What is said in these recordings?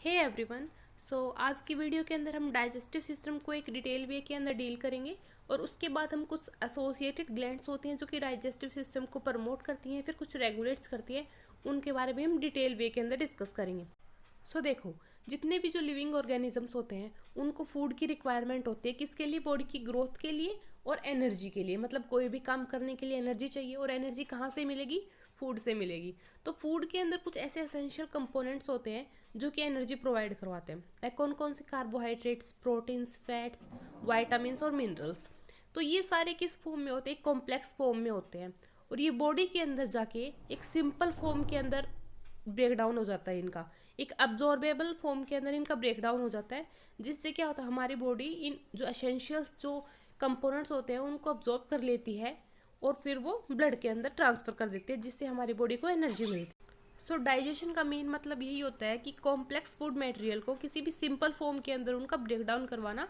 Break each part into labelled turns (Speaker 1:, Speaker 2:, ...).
Speaker 1: Hey everyone. आज की video के अंदर हम डाइजेस्टिव सिस्टम को एक डिटेल वे के अंदर डील करेंगे और उसके बाद हम कुछ एसोसिएटेड ग्लैंड्स होती हैं जो कि डाइजेस्टिव सिस्टम को प्रमोट करती हैं, फिर कुछ रेगुलेट्स करती हैं, उनके बारे में हम डिटेल वे के अंदर डिस्कस करेंगे। देखो, जितने भी जो लिविंग ऑर्गेनिजम्स होते हैं उनको फूड की रिक्वायरमेंट होती है, किसके लिए? बॉडी की ग्रोथ के लिए और एनर्जी के लिए। मतलब कोई भी काम करने के लिए एनर्जी चाहिए, और एनर्जी कहाँ से मिलेगी? फूड से मिलेगी। तो फूड के अंदर कुछ ऐसे एसेंशियल कंपोनेंट्स होते हैं जो कि एनर्जी प्रोवाइड करवाते हैं। लाइक कौन कौन से? कार्बोहाइड्रेट्स, प्रोटीन्स, फैट्स, वाइटामिन और मिनरल्स। तो ये सारे किस फॉर्म में होते हैं? कॉम्प्लेक्स फॉर्म में होते हैं, और ये बॉडी के अंदर जाके एक सिंपल फॉर्म के अंदर ब्रेक डाउन हो जाता है इनका, एक अब्जॉर्बेबल फॉर्म के अंदर इनका ब्रेक डाउन हो जाता है, जिससे क्या होता है, हमारी बॉडी इन जो एसेंशियल्स जो कंपोनेंट्स होते हैं उनको अब्जॉर्ब कर लेती है और फिर वो ब्लड के अंदर ट्रांसफर कर देती है, जिससे हमारी बॉडी को एनर्जी मिलती है। डाइजेशन का मेन मतलब यही होता है कि कॉम्प्लेक्स फूड मटेरियल को किसी भी सिंपल फॉर्म के अंदर उनका ब्रेक डाउन करवाना।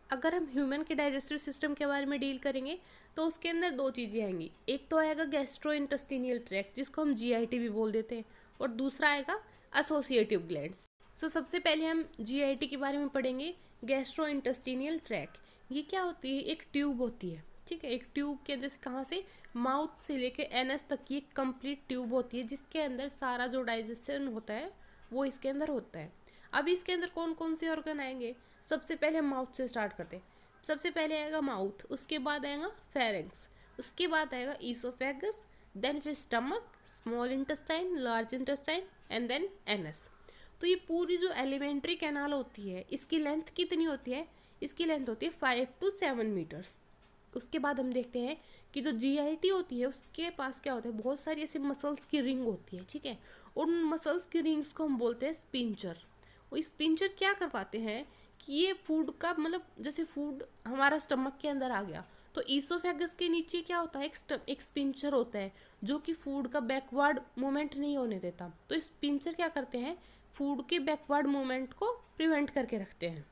Speaker 1: अगर हम ह्यूमन के डाइजेस्टिव सिस्टम के बारे में डील करेंगे तो उसके अंदर दो चीज़ें आएंगी। एक तो आएगा गैस्ट्रो इंटेस्टिनियल ट्रैक्ट, जिसको हम जीआईटी भी बोल देते हैं, और दूसरा आएगा एसोसिएटिव ग्लैंड्स। सबसे पहले हम जीआईटी के बारे में पढ़ेंगे, गैस्ट्रो इंटेस्टिनियल ट्रैक्ट। ये क्या होती है? एक ट्यूब होती है, ठीक है। एक ट्यूब के जैसे कहाँ से? माउथ से लेके एनस तक की एक कंप्लीट ट्यूब होती है, जिसके अंदर सारा जो डाइजेशन होता है वो इसके अंदर होता है। अब इसके अंदर कौन कौन से ऑर्गन आएंगे? सबसे पहले हम माउथ से स्टार्ट करते हैं। सबसे पहले आएगा माउथ, उसके बाद आएगा फेरेंक्स, उसके बाद आएगा ईसोफेगस, देन फिर stomach, small intestine, large intestine, and then anus. तो ये पूरी जो एलिमेंट्री कैनाल होती है, इसकी लेंथ कितनी होती है? इसकी लेंथ होती है 5 to 7 मीटर्स। उसके बाद हम देखते हैं कि जो जीआईटी होती है उसके पास क्या होता है? बहुत सारी ऐसी मसल्स की रिंग होती है, ठीक है। उन मसल्स की रिंग्स को हम बोलते हैं स्पिंचर। और इस स्पिंचर क्या कर पाते हैं कि ये फूड का, मतलब जैसे फूड हमारा स्टमक के अंदर आ गया तो ईसोफेगस के नीचे क्या होता है? एक स्पिंचर होता है जो कि फूड का बैकवर्ड मूवमेंट नहीं होने देता। तो इस स्पिंचर क्या करते हैं? फूड के बैकवर्ड मूवमेंट को प्रिवेंट करके रखते हैं।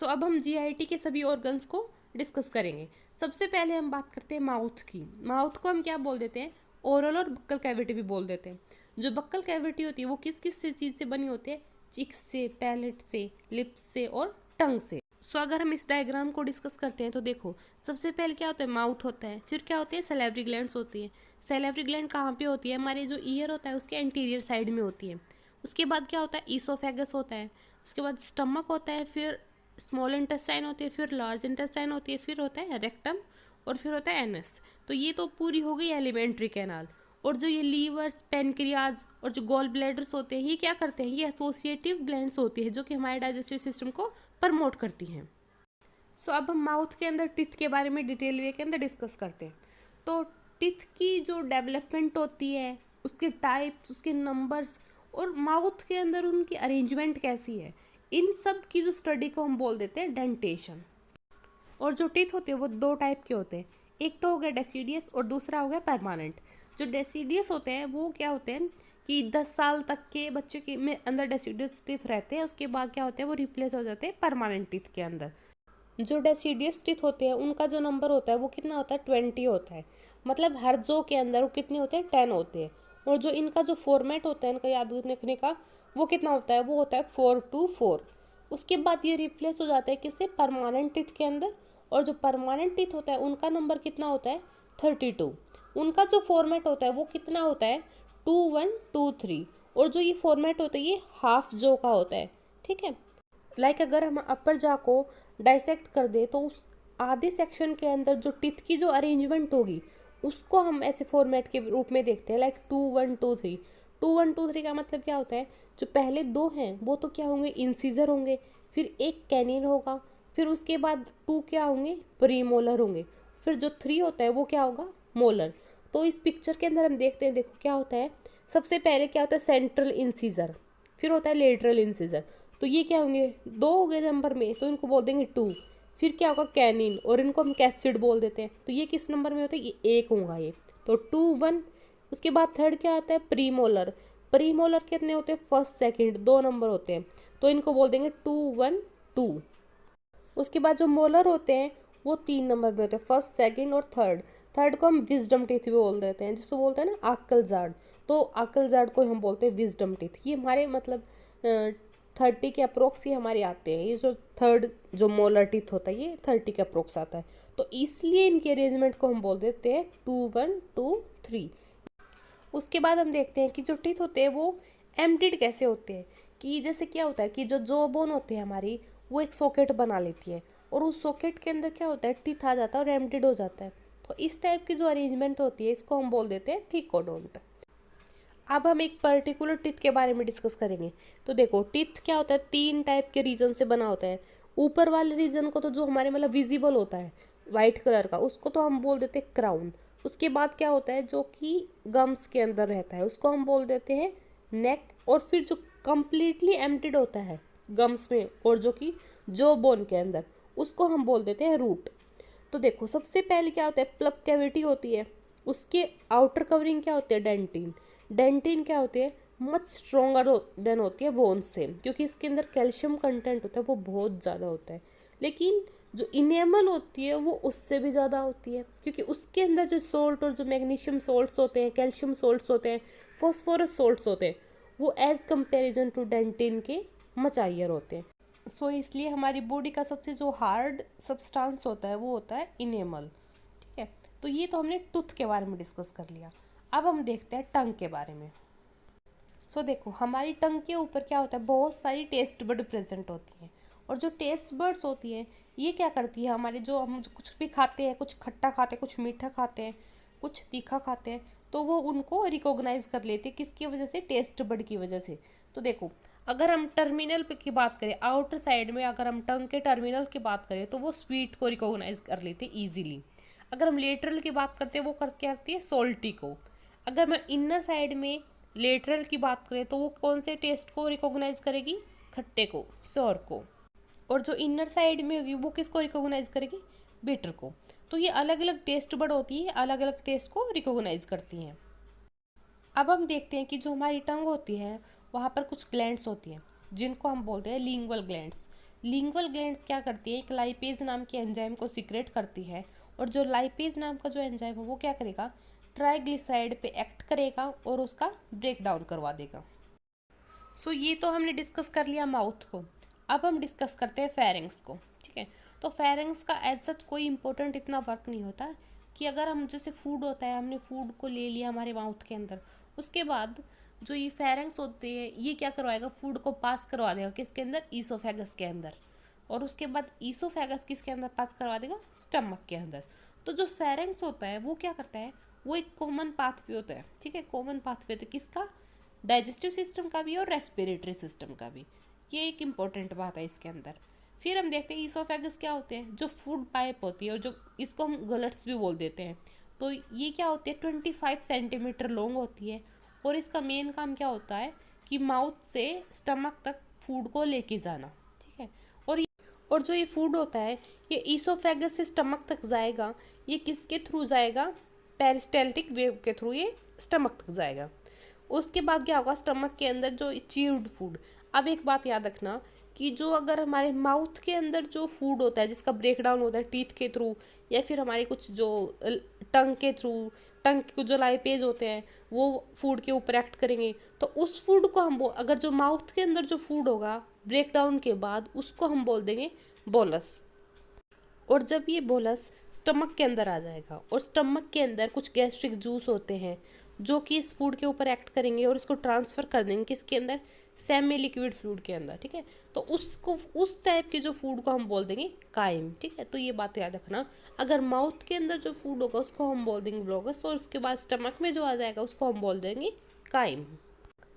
Speaker 1: अब हम जीआईटी के सभी ऑर्गन्स को डिस्कस करेंगे। सबसे पहले हम बात करते हैं माउथ की। माउथ को हम क्या बोल देते हैं? ओरल और बक्कल कैविटी भी बोल देते हैं। जो बक्कल कैविटी होती है वो किस किस से चीज़ से बनी होती है? चिक्स से, पैलेट से, लिप्स से और टंग से। अगर हम इस डायग्राम को डिस्कस करते हैं तो देखो, सबसे पहले क्या होता है? माउथ होता है, फिर क्या होती है? सैलिवरी ग्लैंड्स होती है। सैलिवरी ग्लैंड कहाँ पे होती है? हमारे जो ईयर होता है उसके एंटीरियर साइड में होती है। उसके बाद क्या होता है? ईसोफेगस होता है, उसके बाद स्टमक होता है, फिर स्मॉल इंटेस्टाइन होती है, फिर लार्ज इंटेस्टाइन होती है, फिर होता है रेक्टम, और फिर होता है एनस। तो ये तो पूरी हो गई एलिमेंट्री कैनाल। और जो ये लीवर्स, पेनक्रियाज और जो गॉल ब्लैडर्स होते हैं, ये क्या करते हैं? ये एसोसिएटिव ग्लैंड्स होती है जो कि हमारे डाइजेस्टिव सिस्टम को प्रमोट करती हैं। अब हम माउथ के अंदर टीथ के बारे में डिटेल वे के अंदर डिस्कस करते हैं। तो टीथ की जो डेवलपमेंट होती है, उसके टाइप्स, उसके नंबर्स, और माउथ के अंदर उनकी अरेंजमेंट कैसी है, इन सब की जो स्टडी को हम बोल देते हैं डेंटेशन। और जो टीथ होते हैं वो दो टाइप के होते हैं। एक तो हो गया डेसिडियस और दूसरा हो गया परमानेंट। जो डेसिडियस होते हैं वो क्या होते हैं कि 10 साल तक के बच्चे के में अंदर डेसिडियस टीथ रहते हैं, उसके बाद क्या होते हैं? वो रिप्लेस हो जाते हैं परमानेंट टीथ के अंदर। जो डेसिडियस टीथ होते हैं उनका जो नंबर होता है वो कितना होता है? 20 होता है। मतलब हर जो के अंदर वो कितने होते हैं? 10 होते हैं। और जो इनका जो फॉर्मेट होता है इनका याद रखने का, वो कितना होता है? वो होता है 4-4। उसके बाद ये रिप्लेस हो जाता है किससे? परमानेंट टीथ के अंदर। और जो परमानेंट टीथ होता है उनका नंबर कितना होता है? 32। उनका जो फॉर्मेट होता है वो कितना होता है? 2-1-2-3। और जो ये फॉर्मेट होता है ये हाफ जो का होता है, ठीक है। अगर हम अपर जा को डाइसेक्ट कर दे तो उस आधे सेक्शन के अंदर जो टीथ की जो अरेंजमेंट होगी उसको हम ऐसे फॉर्मेट के रूप में देखते हैं, लाइक 2-1-2-3। 2-1-2-3 का मतलब क्या होता है? जो पहले दो हैं वो तो क्या होंगे? इंसीजर होंगे, फिर एक कैनिन होगा, फिर उसके बाद 2 क्या होंगे? प्रीमोलर होंगे, फिर जो 3 होता है वो क्या होगा? मोलर। तो इस पिक्चर के अंदर हम देखते हैं, देखो क्या होता है। सबसे पहले क्या होता है? सेंट्रल इंसीजर, फिर होता है लेटरल इंसीजर। तो ये क्या होंगे? 2 हो गए नंबर में, तो इनको बोल देंगे 2। फिर क्या होगा? कैनिन, और इनको हम कैप्सिड बोल देते हैं। तो ये किस नंबर में होता है? ये 1 होगा ये, तो 2-1। उसके बाद थर्ड क्या आता है? प्रीमोलर। प्रीमोलर कितने होते हैं? फर्स्ट सेकंड, 2 नंबर होते हैं, तो इनको बोल देंगे 2-1-2। उसके बाद जो मोलर होते हैं वो 3 नंबर में होते हैं, फर्स्ट सेकंड और थर्ड। थर्ड को हम विजडम टीथ भी बोल देते हैं, जिसको बोलते हैं ना आक्कल जाड़। तो अकल जड़ को हम बोलते हैं विजडम टीथ। ये हमारे मतलब 30 के अप्रोक्स ही हमारे आते हैं। ये जो थर्ड जो मोलर टीथ होता है ये 30 के अप्रोक्स आता है, तो इसलिए इनके अरेंजमेंट को हम बोल देते हैं 2 1 2 3। उसके बाद हम देखते हैं कि जो टीथ होते हैं वो एम्प्टीड कैसे होते हैं। कि जैसे क्या होता है कि जो जॉ बोन होती है हमारी, वो एक सॉकेट बना लेती है और उस सॉकेट के अंदर क्या होता है, टीथ आ जाता है और एम्प्टीड हो जाता है। तो इस टाइप की जो अरेंजमेंट होती है इसको हम बोल देते हैं थिकोडोंट। अब हम एक पर्टिकुलर टीथ के बारे में डिस्कस करेंगे। तो देखो टीथ क्या होता है, 3 टाइप के रीजन से बना होता है। ऊपर वाले रीजन को तो जो हमारे मतलब विजिबल होता है वाइट कलर का, उसको तो हम बोल देते हैं क्राउन। उसके बाद क्या होता है जो कि गम्स के अंदर रहता है, उसको हम बोल देते हैं नेक। और फिर जो कंप्लीटली एम्प्टीड होता है गम्स में और जो कि जो बोन के अंदर, उसको हम बोल देते हैं रूट। तो देखो सबसे पहले क्या होता है, प्लग कैविटी होती है, उसके आउटर कवरिंग क्या होती है, डेंटिन। डेंटिन क्या होती है, मच स्ट्रोंगर देन होती है बोन से, क्योंकि इसके अंदर कैल्शियम कंटेंट होता है वो बहुत ज़्यादा होता है। लेकिन जो इनेमल होती है वो उससे भी ज़्यादा होती है, क्योंकि उसके अंदर जो सोल्ट और जो मैग्नीशियम सोल्ट्स होते हैं, कैल्शियम सोल्ट्स होते हैं, फॉस्फोरस सोल्ट्स होते हैं, वो एज कंपेरिजन टू डेंटिन के मच हायर होते हैं। सो इसलिए हमारी बॉडी का सबसे जो हार्ड सब्सटेंस होता है वो होता है इनेमल। ठीक है, तो ये तो हमने टूथ के बारे में डिस्कस कर लिया। अब हम देखते हैं टंग के बारे में। सो देखो हमारी टंग के ऊपर क्या होता है, बहुत सारी टेस्ट बड प्रेजेंट होती हैं। और जो टेस्ट बर्ड्स होती हैं ये क्या करती है, हमारे जो हम कुछ भी खाते हैं, कुछ खट्टा खाते हैं, कुछ मीठा खाते हैं, कुछ तीखा खाते हैं, तो वो उनको रिकॉग्नाइज कर लेते हैं। किसकी वजह से, टेस्ट बड की वजह से। तो देखो अगर हम टर्मिनल पे की बात करें, आउटर साइड में अगर हम टंग के टर्मिनल की बात करें तो वो स्वीट को रिकॉग्नाइज कर लेते हैं ईजिली। अगर हम लेटरल की बात करते हैं वो करती है सोल्टी को। अगर मैं इनर साइड में लेटरल की बात करें तो वो कौन से टेस्ट को रिकॉग्नाइज करेगी, खट्टे को, सौर को। और जो इनर साइड में होगी वो किसको रिकॉग्नाइज करेगी, बिटर को। तो ये अलग अलग टेस्ट बड होती है, अलग अलग टेस्ट को रिकॉग्नाइज करती हैं। अब हम देखते हैं कि जो हमारी टंग होती है वहाँ पर कुछ ग्लैंड्स होती हैं जिनको हम बोलते हैं लिंगुअल ग्लैंड्स। लिंगुअल ग्लैंड्स क्या करती है, एक लाइपेज नाम के एंजाइम को सीक्रेट करती है। और जो लाइपेज नाम का जो एंजाइम है वो क्या करेगा, ट्राइग्लिसराइड पे एक्ट करेगा और उसका ब्रेक डाउन करवा देगा। सो ये तो हमने डिस्कस कर लिया माउथ को। अब हम डिस्कस करते हैं फेरिंग्स को। ठीक है, तो फेरिंग्स का एज सच कोई इंपॉर्टेंट इतना वर्क नहीं होता कि अगर हम जैसे फूड होता है, हमने फूड को ले लिया हमारे माउथ के अंदर, उसके बाद जो ये फेरिंग्स होते हैं ये क्या करवाएगा, फूड को पास करवा देगा किसके अंदर, ईसोफेगस के अंदर। और उसके बाद ईसोफेगस किसके अंदर पास करवा देगा, स्टमक के अंदर। तो जो फेरिंग्स होता है वो क्या करता है, वो एक कॉमन पाथवे होता है। ठीक है, कॉमन पाथवे तो किसका, डाइजेस्टिव सिस्टम का भी और रेस्पिरेटरी सिस्टम का भी। ये एक इम्पॉर्टेंट बात है इसके अंदर। फिर हम देखते हैं ईसोफेगस क्या होते हैं, जो फूड पाइप होती है और जो इसको हम गलट्स भी बोल देते हैं। तो ये क्या होती है, 25 सेंटीमीटर लॉन्ग होती है। और इसका मेन काम क्या होता है कि माउथ से स्टमक तक फूड को लेके जाना। ठीक है, और जो ये फूड होता है ये ईसोफेगस से स्टमक तक जाएगा। ये किसके थ्रू जाएगा, पेरिस्टाल्टिक वेव के थ्रू ये स्टमक तक जाएगा। उसके बाद क्या होगा, स्टमक के अंदर जो च्यूड फूड। अब एक बात याद रखना कि जो अगर हमारे माउथ के अंदर जो फूड होता है जिसका ब्रेक डाउन होता है टीथ के थ्रू या फिर हमारे कुछ जो टंग के थ्रू, टंग के जो लाइपेज होते हैं वो फूड के ऊपर एक्ट करेंगे, तो उस फूड को हम अगर जो माउथ के अंदर जो फूड होगा ब्रेक डाउन के बाद उसको हम बोल देंगे बोलस। और जब ये बोलस स्टमक के अंदर आ जाएगा और स्टमक के अंदर कुछ गैस्ट्रिक जूस होते हैं जो कि इस फूड के ऊपर एक्ट करेंगे और इसको ट्रांसफ़र कर देंगे किसके अंदर, सेमी लिक्विड फूड के अंदर। ठीक है, तो उसको उस टाइप के जो फूड को हम बोल देंगे काइम। ठीक है, तो ये बात याद रखना, अगर माउथ के अंदर जो फूड होगा उसको हम बोल देंगे ब्लोगस और उसके बाद स्टमक में जो आ जाएगा उसको हम बोल देंगे काइम।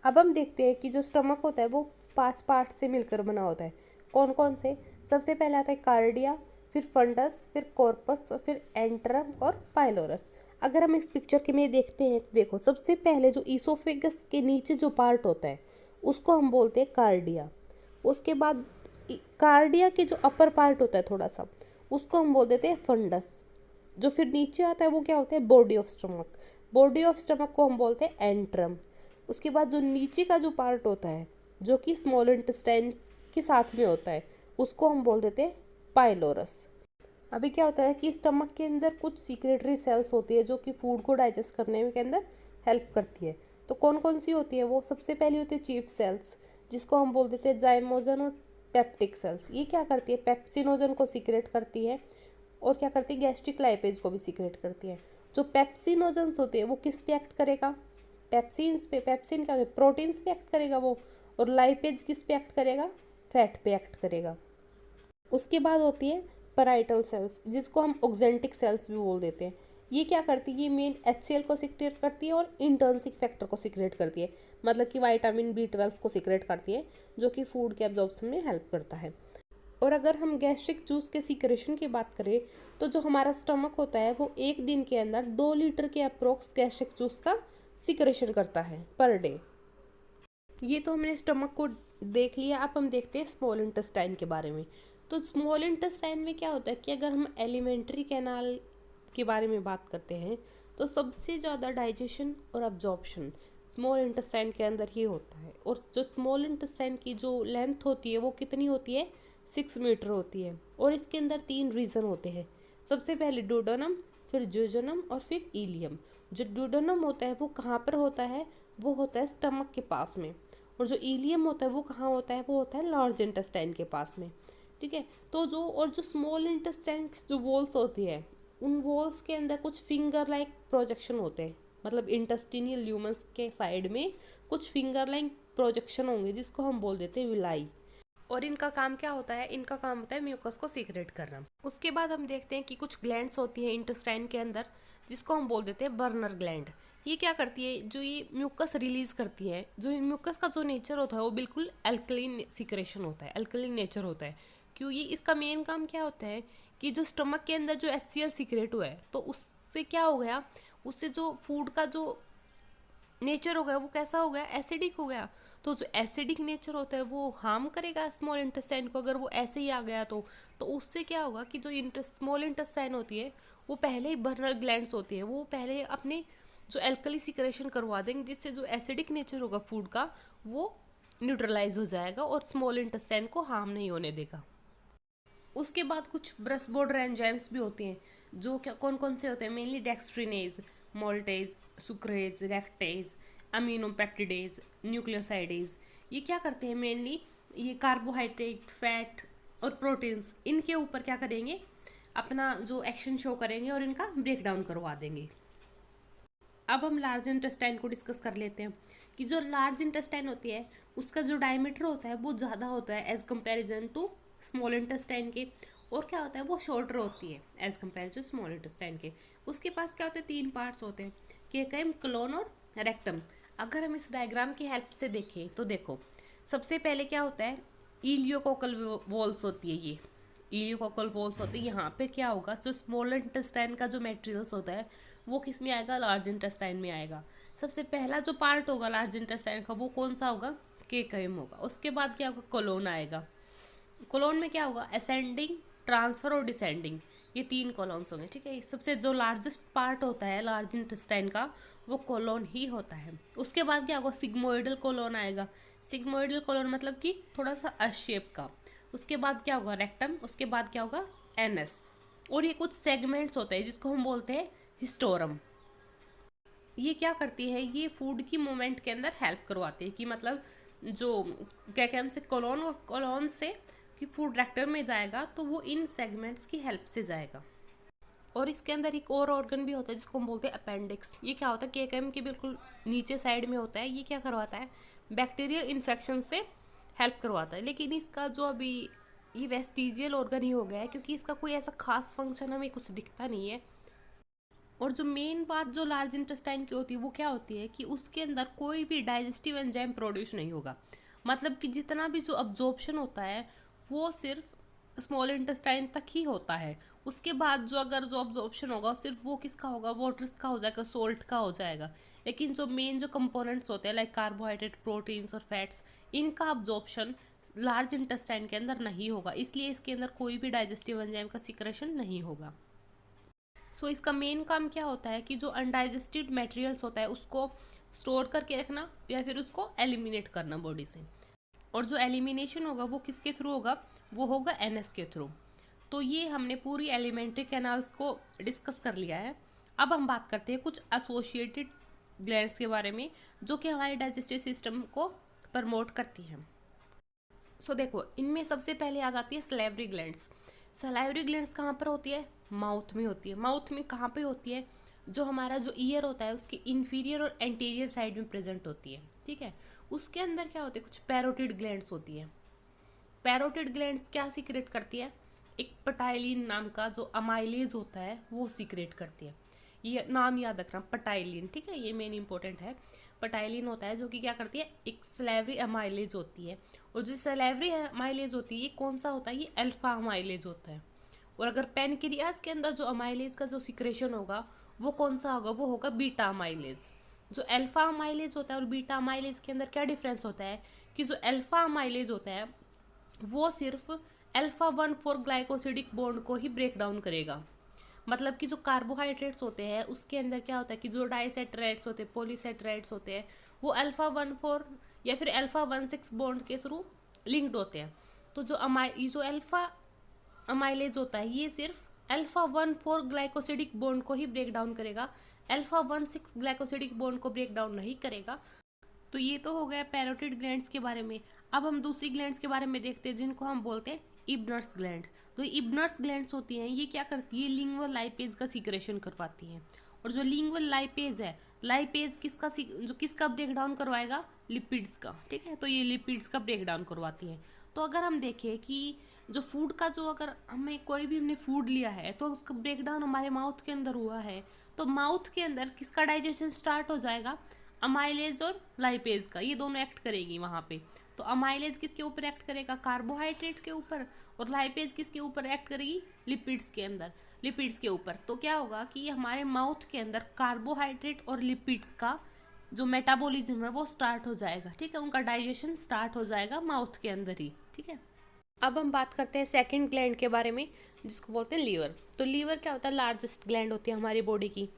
Speaker 1: अब हम देखते हैं कि जो स्टमक होता है वो 5 पार्ट से मिलकर बना होता है। कौन कौन से, सबसे पहले आता है कार्डिया, फिर फंडस, फिर कॉर्पस और फिर एंट्रम और पाइलोरस। अगर हम इस पिक्चर के में देखते हैं तो देखो सबसे पहले जो ईसोफेगस के नीचे जो पार्ट होता है उसको हम बोलते हैं कार्डिया। उसके बाद कार्डिया के जो अपर पार्ट होता है थोड़ा सा उसको हम बोल देते हैं फंडस। जो फिर नीचे आता है वो क्या होता है, body of stomach. Body of stomach को हम बोलते हैं एंट्रम। उसके बाद जो नीचे का जो पार्ट होता है जो कि स्मॉल इंटेस्टाइन के साथ में होता है उसको हम बोल देते हैं पाइलोरस। अभी क्या होता है कि स्टमक के अंदर कुछ सीक्रेटरी सेल्स होती है जो कि फूड को डाइजेस्ट करने के अंदर हेल्प करती है। तो कौन कौन सी होती है वो? सबसे पहली होती है चीफ सेल्स, जिसको हम बोल देते हैं जाइमोजन और पेप्टिक सेल्स। ये क्या करती है? पेप्सिनोजन को सीक्रेट करती है और क्या करती है? गैस्ट्रिक लाइपेज को भी सीक्रेट करती है। जो पेप्सिनोजन्स होते हैं वो किस पे एक्ट करेगा? पेप्सिन्स पे। पेप्सिन क्या, प्रोटीन्स पे एक्ट करेगा वो। और लाइपेज किस पे एक्ट करेगा? फैट पे एक्ट करेगा। उसके बाद होती है पैराइटल सेल्स, जिसको हम ऑक्जेंटिक सेल्स भी बोल देते हैं। ये क्या करती है? ये मेन HCl को सिक्रेट करती है और इंटर्नसिक फैक्टर को सिक्रेट करती है, मतलब कि विटामिन B12 को सिक्रेट करती है, जो कि फूड के एब्जॉर्प्शन में हेल्प करता है। और अगर हम गैस्ट्रिक जूस के सिक्रेशन की बात करें तो जो हमारा स्टमक होता है वो एक दिन के अंदर 2 लीटर के अप्रोक्स गैस्ट्रिक जूस का सिक्रेशन करता है पर डे। ये तो हमने स्टमक को देख लिया। अब हम देखते हैं स्मॉल इंटेस्टाइन के बारे में। तो स्मॉल इंटेस्टाइन में क्या होता है कि अगर हम एलिमेंट्री कैनाल के बारे में बात करते हैं तो सबसे ज़्यादा डाइजेशन और अब्जॉर्प्शन स्मॉल इंटेस्टाइन के अंदर ही होता है। और जो स्मॉल इंटेस्टाइन की जो लेंथ होती है वो कितनी होती है? 6 मीटर होती है। और इसके अंदर 3 रीजन होते हैं। सबसे पहले डुओडेनम, फिर जेजुनम और फिर इलियम। जो डुओडेनम होता है वो कहाँ पर होता है? वो होता है स्टमक के पास में। और जो इलियम होता है वो कहाँ होता है? वो होता है लार्ज इंटेस्टाइन के पास में। ठीक है। तो जो स्मॉल इंटेस्टाइन जो वॉल्स होती है उन वॉल्स के अंदर कुछ फिंगर लाइक प्रोजेक्शन होते हैं, मतलब इंटेस्टिनियल ल्यूमन्स के साइड में कुछ फिंगर लाइक प्रोजेक्शन होंगे, जिसको हम बोल देते हैं विलाई। और इनका काम क्या होता है? इनका काम होता है म्यूकस को सीक्रेट करना। उसके बाद हम देखते हैं कि कुछ ग्लैंड्स होती हैं इंटेस्टाइन के अंदर, जिसको हम बोल देते हैं बर्नर ग्लैंड। ये क्या करती है? जो ये म्यूकस रिलीज करती है, जो म्यूकस का जो नेचर होता है वो बिल्कुल अल्कलीन सिक्रेशन होता है, अल्कलीन नेचर होता है। क्यों? ये इसका मेन काम क्या होता है कि जो स्टमक के अंदर जो HCl सीक्रेट हुआ है तो उससे क्या हो गया? उससे जो फूड का जो नेचर हो गया वो कैसा हो गया? एसिडिक हो गया। तो जो एसिडिक नेचर होता है वो हार्म करेगा स्मॉल इंटेस्टाइन को, अगर वो ऐसे ही आ गया तो उससे क्या होगा कि जो स्मॉल इंटेस्टाइन होती है वो पहले ही बर्नर ग्लैंड्स होती है, वो पहले अपने जो एल्कली सिक्रेशन करवा देंगे, जिससे जो एसिडिक नेचर होगा फूड का वो न्यूट्रलाइज हो जाएगा और स्मॉल इंटेस्टाइन को हार्म नहीं होने देगा। उसके बाद कुछ ब्रश बॉर्डर एंजाइम्स भी होते हैं, जो क्या कौन कौन से होते हैं? Mainly dextrinase, maltase, sucrase, lactase, aminopeptidase, nucleosidase. ये क्या करते हैं? मेनली ये कार्बोहाइड्रेट, फैट और प्रोटीन्स, इनके ऊपर क्या करेंगे? अपना जो एक्शन शो करेंगे और इनका ब्रेक डाउन करवा देंगे। अब हम लार्ज इंटेस्टाइन को डिस्कस कर लेते हैं कि जो लार्ज इंटेस्टाइन होती है उसका जो डायमीटर होता है वो ज़्यादा होता है as comparison to small intestine के। और क्या होता है? वो शॉर्टर होती है as compare to small intestine के। उसके पास क्या होते हैं? 3 पार्ट्स होते हैं, केकम, कोलोन और रेक्टम। अगर हम इस डायग्राम की हेल्प से देखें तो देखो, सबसे पहले क्या होता है? इलियोकोकल वॉल्स होती है। ये इलियोकोकल वॉल्स होती है। यहाँ पे क्या होगा? जो स्मॉल इंटेस्टाइन का जो मटेरियल्स होता है वो किस में आएगा? लार्ज इंटेस्टाइन में आएगा। सबसे पहला जो पार्ट होगा लार्ज इंटेस्टाइन का वो कौन सा होगा? केकम होगा। उसके बाद क्या होगा? कोलोन आएगा। कोलोन में क्या होगा? असेंडिंग, ट्रांसफर और डिसेंडिंग, ये 3 कॉलोन्स होंगे। ठीक है। सबसे जो लार्जेस्ट पार्ट होता है लार्ज इंटेस्टाइन का वो कोलोन ही होता है। उसके बाद क्या होगा? सिग्मोइडल कोलोन आएगा। सिग्मोइडल कोलोन मतलब कि थोड़ा सा एस शेप का। उसके बाद क्या होगा? रेक्टम। उसके बाद क्या होगा? एनएस। और ये कुछ सेगमेंट्स होते हैं जिसको हम बोलते हैं हिस्टोरम। ये क्या करती है? ये फूड की मूवमेंट के अंदर हेल्प करवाती है कि मतलब जो क्या कहते हैं हमसे कोलोन से कि फूड रेक्टम में जाएगा तो वो इन सेगमेंट्स की हेल्प से जाएगा। और इसके अंदर एक और ऑर्गन भी होता है जिसको हम बोलते हैं अपेंडिक्स। ये क्या होता है? केकम के बिल्कुल नीचे साइड में होता है। ये क्या करवाता है? बैक्टीरियल इन्फेक्शन से हेल्प करवाता है। लेकिन इसका जो अभी ये वेस्टिजियल ऑर्गन ही हो गया है, क्योंकि इसका कोई ऐसा खास फंक्शन हमें कुछ दिखता नहीं है। और जो मेन बात जो लार्ज इंटेस्टाइन की होती है वो क्या होती है कि उसके अंदर कोई भी डाइजेस्टिव एंजाइम प्रोड्यूस नहीं होगा। मतलब कि जितना भी जो अब्जॉर्प्शन होता है वो सिर्फ स्मॉल इंटेस्टाइन तक ही होता है। उसके बाद जो अगर जो अब्जॉर्प्शन होगा सिर्फ वो किसका होगा? वाटर्स का हो जाएगा, सोल्ट का हो जाएगा। लेकिन जो मेन जो कंपोनेंट्स होते हैं लाइक कार्बोहाइड्रेट, प्रोटीन्स और फैट्स, इनका अब्जॉर्प्शन लार्ज इंटेस्टाइन के अंदर नहीं होगा। इसलिए इसके अंदर कोई भी डाइजेस्टिव एंजाइम का सिक्रेशन नहीं होगा। सो इसका मेन काम क्या होता है कि जो अनडाइजेस्टेड मटेरियल्स होता है उसको स्टोर करके रखना या फिर उसको एलिमिनेट करना बॉडी से। और जो एलिमिनेशन होगा वो किसके थ्रू होगा? वो होगा एनएस के थ्रू। तो ये हमने पूरी एलिमेंट्री कैनाल्स को डिस्कस कर लिया है। अब हम बात करते हैं कुछ एसोसिएटेड ग्लैंड्स के बारे में जो कि हमारे डाइजेस्टिव सिस्टम को प्रमोट करती हैं। सो देखो, इनमें सबसे पहले आ जाती है सलाइवरी ग्लैंड्स। सलाइवरी ग्लैंड्स कहाँ पर होती है? माउथ में होती है। माउथ में कहाँ पे होती है? जो हमारा जो ईयर होता है उसकी इंफीरियर और एंटीरियर साइड में प्रेजेंट होती है, ठीक है। उसके अंदर क्या होती है? कुछ पैरोटिड ग्लैंड्स होती है। पैरोटिड ग्लैंड्स क्या सीक्रेट करती है? एक पटाइलिन नाम का जो अमाइलेज होता है वो सीक्रेट करती है। ये नाम याद रखना, पटाइलिन, ठीक है, ये मेन इंपॉर्टेंट है। पटाइलिन होता है जो कि क्या करती है? एक सलेवरी अमाइलेज होती है। और जो सलेवरी अमाइलेज होती है ये कौन सा होता है? ये अल्फा अमाइलेज होता है। और अगर पेनक्रियाज के अंदर जो अमाइलेज का जो सिक्रेशन होगा वो कौन सा होगा? वो होगा बीटा अमाइलेज। जो अल्फा अमाइलेज होता है और बीटा अमाइलेज के अंदर क्या डिफरेंस होता है कि जो अल्फा अमाइलेज होता है वो सिर्फ अल्फा 1,4 ग्लाइकोसिडिक बॉन्ड को ही ब्रेक डाउन करेगा। मतलब कि जो कार्बोहाइड्रेट्स होते हैं उसके अंदर क्या होता है कि जो डाइसेट्राइड्स होते हैं, पॉलीसेट्राइड्स होते हैं, वो अल्फा 1,4 या फिर अल्फा 1,6 बॉन्ड के थ्रू लिंक्ड होते हैं। तो जो अल्फा अमाइलेज होता है ये सिर्फ अल्फा 1,4 ग्लाइकोसिडिक बॉन्ड को ही ब्रेक डाउन करेगा, अल्फा 1,6 ग्लाइकोसिडिक बॉन्ड को ब्रेक डाउन नहीं करेगा। तो ये तो हो गया पैरोटिड ग्लैंड्स के बारे में। अब हम दूसरी ग्लैंड्स के बारे में देखते हैं जिनको हम बोलते हैं इब्नर्स ग्लैंड्स। तो इब्नर्स ग्लैंड्स होती हैं ये क्या करती है? लिंगुअल लाइपेज का सीक्रेशन करवाती हैं। और जो लिंगुअल लाइपेज है, लाइपेज किसका ब्रेक डाउन करवाएगा? लिपिड्स का, ठीक है। तो ये लिपिड्स का ब्रेक डाउन करवाती है। तो अगर हम देखें कि जो फूड का जो अगर हमने कोई भी हमने फूड लिया है तो उसका ब्रेक डाउन हमारे माउथ के अंदर हुआ है, तो माउथ के अंदर किसका डाइजेशन स्टार्ट हो जाएगा? अमाइलेज और लाइपेज का, ये दोनों एक्ट करेगी वहाँ पे। तो अमाइलेज किसके ऊपर एक्ट करेगा? कार्बोहाइड्रेट के ऊपर। और लाइपेज किसके ऊपर एक्ट करेगी? लिपिड्स के अंदर, लिपिड्स के ऊपर। तो क्या होगा कि हमारे माउथ के अंदर कार्बोहाइड्रेट और लिपिड्स का जो मेटाबॉलिज्म है वो स्टार्ट हो जाएगा, ठीक है। उनका डाइजेशन स्टार्ट हो जाएगा माउथ के अंदर ही, ठीक है। अब हम बात करते हैं सेकंड ग्लैंड के बारे में जिसको बोलते हैं लीवर। तो लीवर क्या होता है? लार्जेस्ट ग्लैंड होती है हमारी बॉडी की।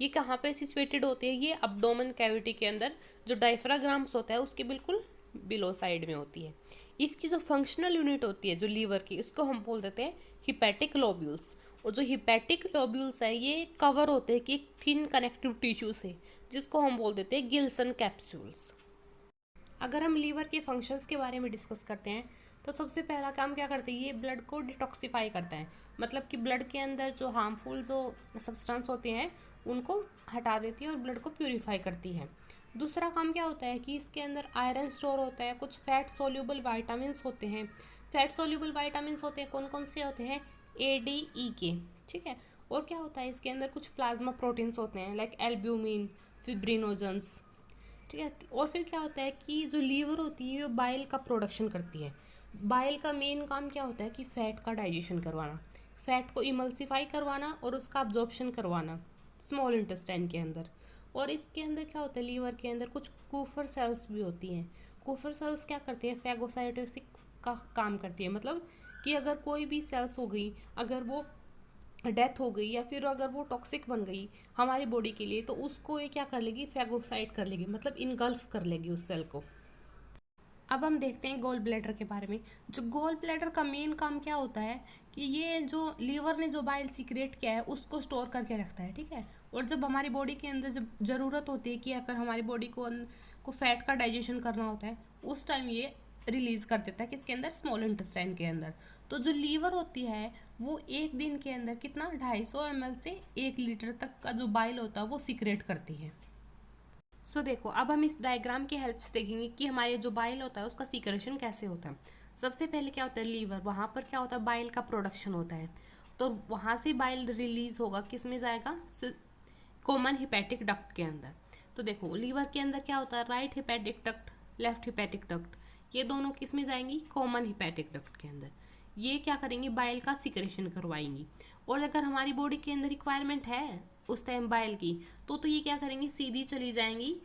Speaker 1: ये कहाँ पे सिचुएटेड होती है? ये अब्डोमेन कैविटी के अंदर जो डायफ्राग्राम्स होता है उसके बिल्कुल बिलो साइड में होती है। इसकी जो फंक्शनल यूनिट होती है जो लीवर की, उसको हम बोल देते हैं हिपैटिक लोब्यूल्स। और जो हिपैटिक लोब्यूल्स है ये कवर होते हैं कि एक थिन कनेक्टिव टिश्यू से, जिसको हम बोल देते हैं गिल्सन कैप्सूल्स। अगर हम लीवर के फंक्शंस के बारे में डिस्कस करते हैं तो सबसे पहला काम क्या करते हैं? ये ब्लड को डिटॉक्सिफाई करता है। मतलब कि ब्लड के अंदर जो हार्मफुल जो सब्सटेंस होते हैं उनको हटा देती है और ब्लड को प्यूरिफाई करती है। दूसरा काम क्या होता है कि इसके अंदर आयरन स्टोर होता है, कुछ फैट सोल्यूबल वाइटामिन होते हैं। फैट सोल्यूबल वाइटामिन होते हैं, कौन कौन से होते हैं? ए, डी, ई के, ठीक है। और क्या होता है इसके अंदर? कुछ प्लाज्मा प्रोटीन्स होते हैं लाइक एल्ब्यूमिन, फिब्रिनोजेंस, ठीक है। और फिर क्या होता है कि जो लीवर होती है वो बाइल का प्रोडक्शन करती है। बाइल का मेन काम क्या होता है कि फैट का डाइजेशन करवाना, फैट को इमल्सिफाई करवाना और उसका अब्जॉर्प्शन करवाना स्मॉल इंटेस्टाइन के अंदर। और इसके अंदर क्या होता है? लीवर के अंदर कुछ कूफर सेल्स भी होती हैं। कूफर सेल्स क्या करती है? फैगोसाइटोसिस का काम करती है। मतलब कि अगर कोई भी सेल्स हो गई, अगर वो डेथ हो गई या फिर अगर वो टॉक्सिक बन गई हमारी बॉडी के लिए, तो उसको ये क्या कर लेगी? फैगोसाइट कर लेगी, मतलब इनगल्फ कर लेगी उस सेल को। अब हम देखते हैं गॉल ब्लैडर के बारे में। जो गॉल ब्लैडर का मेन काम क्या होता है कि ये जो लीवर ने जो बाइल सीक्रेट किया है उसको स्टोर करके रखता है, ठीक है। और जब हमारी बॉडी के अंदर जब ज़रूरत होती है कि अगर हमारी बॉडी को फैट का डाइजेशन करना होता है उस टाइम ये रिलीज़ कर देता है किसके अंदर? स्मॉल इंटेस्टाइन के अंदर। तो जो लीवर होती है वो एक दिन के अंदर कितना 250 ml से 1 लीटर तक का जो बाइल होता है वो सीक्रेट करती है। सो देखो, अब हम इस डायग्राम की हेल्प से देखेंगे कि हमारे जो बाइल होता है उसका सीक्रेशन कैसे होता है। सबसे पहले क्या होता है? लीवर, वहाँ पर क्या होता है? बाइल का प्रोडक्शन होता है। तो वहाँ से बाइल रिलीज होगा, किस में जाएगा? कॉमन हिपैटिक डक्ट के अंदर। तो देखो लीवर के अंदर क्या होता है? Right hepatic duct, left hepatic duct, ये दोनों किस में जाएंगी? कॉमन हिपैटिक डक्ट के अंदर। ये क्या करेंगी? बाइल का सिक्रेशन करवाएंगी। और अगर हमारी बॉडी के अंदर रिक्वायरमेंट है उस टाइम बाइल की तो ये क्या करेंगी? सीधी चली जाएंगी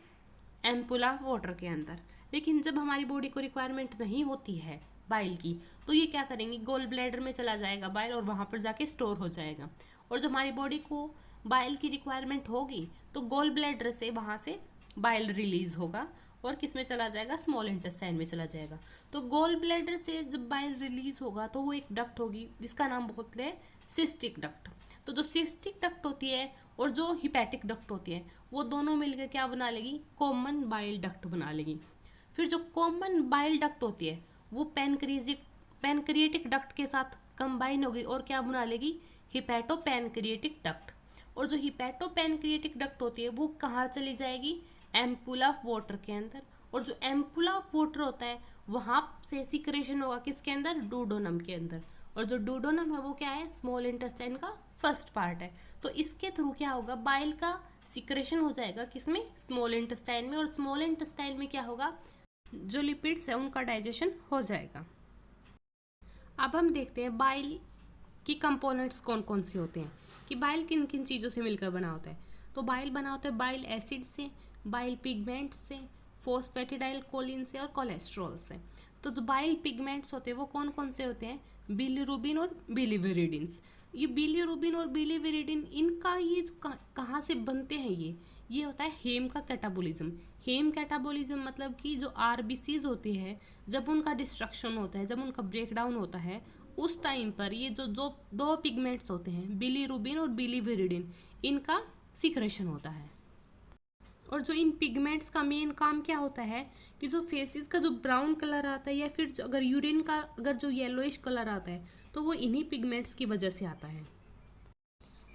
Speaker 1: एम्पुल ऑफ वाटर के अंदर। लेकिन जब हमारी बॉडी को रिक्वायरमेंट नहीं होती है बाइल की तो ये क्या करेंगी? गोल ब्लैडर में चला जाएगा बाइल और वहाँ पर जाके स्टोर हो जाएगा। और जब हमारी बॉडी को बाइल की रिक्वायरमेंट होगी तो गोल ब्लैडर से वहाँ से बाइल रिलीज होगा और किस में चला जाएगा? स्मॉल इंटेस्टाइन में चला जाएगा। तो गोल ब्लैडर से जब बाइल रिलीज होगा तो वो एक डक्ट होगी जिसका नाम बोलते हैं सिस्टिक डक्ट। तो जो सिस्टिक डक्ट होती है और जो हिपैटिक डक्ट होती है वो दोनों मिलकर क्या बना लेगी, कॉमन बाइल डक्ट बना लेगी। फिर जो कॉमन बाइल डक्ट होती है वो पैनक्रिएटिक डक्ट के साथ कंबाइन होगी और क्या बना लेगी, हिपैटोपैनक्रिएटिक डक्ट। और जो हिपैटोपैनक्रिएटिक डक्ट होती है वो कहाँ चली जाएगी, एम्पुला ऑफ वाटर के अंदर। और जो एम्पुला ऑफ वाटर होता है वहाँ से सिक्रेशन होगा किसके अंदर, डूडोनम के अंदर। और जो डूडोनम है वो क्या है, स्मॉल इंटेस्टाइन का फर्स्ट पार्ट है। तो इसके थ्रू क्या होगा, बाइल का सिक्रेशन हो जाएगा किसमें, स्मॉल इंटेस्टाइन में। और स्मॉल इंटेस्टाइन में क्या होगा, जो लिपिड्स है उनका डाइजेशन हो जाएगा। अब हम देखते हैं बाइल की कंपोनेंट्स कौन कौन से होते हैं, कि बाइल किन किन चीज़ों से मिलकर बना होता है। तो बाइल बना होता है बाइल एसिड से, बाइल पिगमेंट से, फोस्फेटिडाइल कोलिन से और कोलेस्ट्रॉल से। तो जो बाइल पिगमेंट्स होते हैं वो कौन कौन से होते हैं, बिलीरुबिन और बिलीविरिडिन्स। ये बिलीरुबिन और बिलीविरिडिन इनका ये कहाँ से बनते हैं, ये होता है हेम का कैटाबोलिज्म। हेम कैटाबोलिज्म मतलब कि जो आरबीसीज होती है जब उनका डिस्ट्रक्शन होता है, जब उनका ब्रेकडाउन होता है, उस टाइम पर ये जो दो पिगमेंट्स होते हैं बिलीरुबिन और बिलीविरिडिन, इनका सिक्रेशन होता है। और जो इन पिगमेंट्स का मेन काम क्या होता है कि जो फेसेस का जो ब्राउन कलर आता है या फिर अगर यूरिन का अगर जो येलोइश कलर आता है तो वो इन्हीं पिगमेंट्स की वजह से आता है।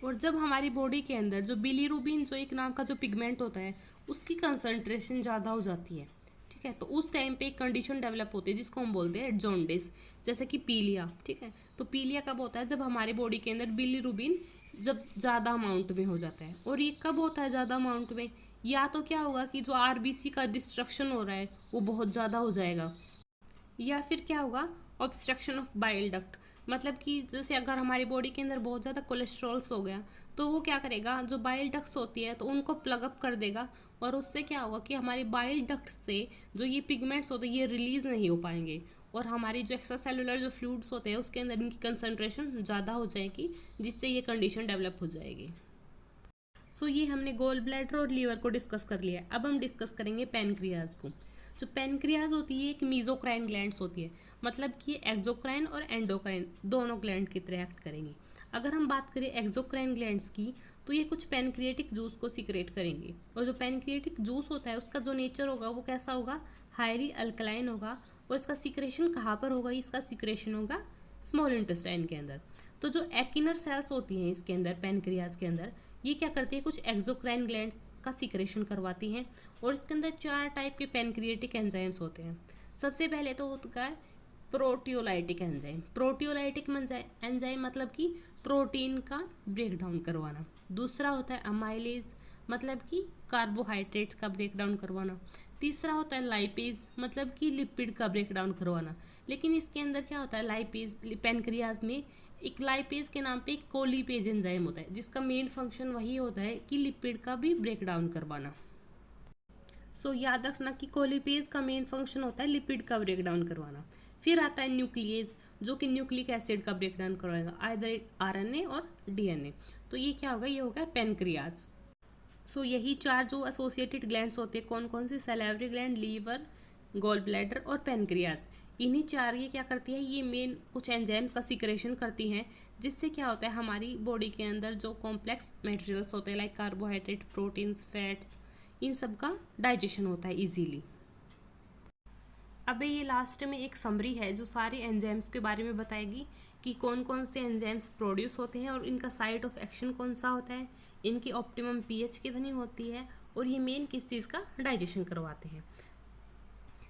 Speaker 1: और जब हमारी बॉडी के अंदर जो बिलीरुबिन जो एक नाम का जो पिगमेंट होता है उसकी कंसंट्रेशन ज़्यादा हो जाती है, ठीक है, तो उस टाइम पे एक कंडीशन डेवलप होती है जिसको हम बोलते हैं जॉन्डिस, जैसे कि पीलिया, ठीक है। तो पीलिया कब होता है, जब हमारी बॉडी के अंदर बिलीरुबिन जब ज़्यादा अमाउंट में हो जाता है। और ये कब होता है ज़्यादा अमाउंट में, या तो क्या होगा कि जो आरबीसी का डिस्ट्रक्शन हो रहा है वो बहुत ज़्यादा हो जाएगा, या फिर क्या होगा, ऑब्स्ट्रक्शन ऑफ बाइल डक्ट। मतलब कि जैसे अगर हमारी बॉडी के अंदर बहुत ज़्यादा कोलेस्ट्रॉल्स हो गया तो वो क्या करेगा, जो बाइल डक्ट्स होती है तो उनको प्लग अप कर देगा। और उससे क्या होगा कि हमारी बाइल डक्ट से जो ये पिगमेंट्स होते हैं ये रिलीज़ नहीं हो पाएंगे और हमारी जो एक्स्ट्रा सेलुलर जो फ्लूइड्स होते हैं उसके अंदर इनकी कंसंट्रेशन ज़्यादा हो जाएगी, जिससे ये कंडीशन डेवलप हो जाएगी। सो ये हमने गोल ब्लैडर और लीवर को डिस्कस कर लिया है। अब हम डिस्कस करेंगे पैनक्रियाज को। जो पैनक्रियाज होती है एक मीजोक्राइन ग्लैंड्स होती है, मतलब कि एक्सोक्राइन और एंडोक्राइन दोनों ग्लैंड की तरह एक्ट करेंगी। अगर हम बात करें एक्सोक्राइन ग्लैंड्स की तो ये कुछ पैनक्रिएटिक जूस को सिक्रेट करेंगे। और जो पैनक्रिएटिक जूस होता है उसका जो नेचर होगा वो कैसा होगा, हाईली अल्कलाइन होगा। और इसका सिक्रेशन कहाँ पर होगा, इसका सिक्रेशन होगा स्मॉल इंटेस्टाइन के अंदर। तो जो एक्टिनर सेल्स होती हैं इसके अंदर पैनक्रियाज के अंदर, ये क्या करती है, कुछ एक्सोक्राइन ग्लैंड्स का सिक्रेशन करवाती हैं। और इसके अंदर 4 टाइप के पैनक्रिएटिक एंजाइम्स होते हैं। सबसे पहले तो होता है प्रोटियोलाइटिक एंजाइम। प्रोटियोलाइटिक एंजाइम मतलब कि प्रोटीन का ब्रेकडाउन करवाना। दूसरा होता है अमाइलेज, मतलब कि कार्बोहाइड्रेट्स का ब्रेकडाउन करवाना। तीसरा होता है लाइपेज, मतलब कि लिपिड का ब्रेकडाउन करवाना। लेकिन इसके अंदर क्या होता है, लाइपेज पैनक्रियाज में एक लाइपेज के नाम पे एक कोलिपेज एंजाइम होता है जिसका मेन फंक्शन वही होता है कि लिपिड का भी ब्रेकडाउन करवाना। सो याद रखना कि कोलिपेज का मेन फंक्शन होता है लिपिड का ब्रेकडाउन करवाना। फिर आता है न्यूक्लिएज जो कि न्यूक्लिक एसिड का ब्रेकडाउन करवाएगा, आइदर आरएनए और डीएनए। तो ये क्या होगा, ये होगा पैनक्रियाज। सो यही 4 जो एसोसिएटेड ग्लैंड्स होते हैं कौन कौन से, salivary gland, liver, gall bladder और पैनक्रियाज। इन्हीं 4 ये क्या करती है, ये मेन कुछ एंजाइम्स का सिक्रेशन करती हैं, जिससे क्या होता है हमारी बॉडी के अंदर जो कॉम्प्लेक्स मटेरियल्स होते हैं लाइक कार्बोहाइड्रेट, प्रोटीन्स, फैट्स, इन सब का डाइजेशन होता है इजीली। अब ये लास्ट में एक समरी है जो सारे एंजाइम्स के बारे में बताएगी कि कौन कौन से एंजाइम्स प्रोड्यूस होते हैं और इनका साइट ऑफ एक्शन कौन सा होता है, इनकी ऑप्टिमम पीएच कितनी होती है और ये मेन किस चीज़ का डाइजेशन करवाते हैं।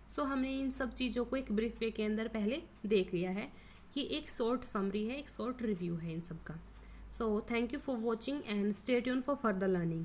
Speaker 1: सो हमने इन सब चीज़ों को एक ब्रीफ वे के अंदर पहले देख लिया है कि एक शॉर्ट समरी है, एक शॉर्ट रिव्यू है इन सब का। So thank you for watching and stay tune for further learning.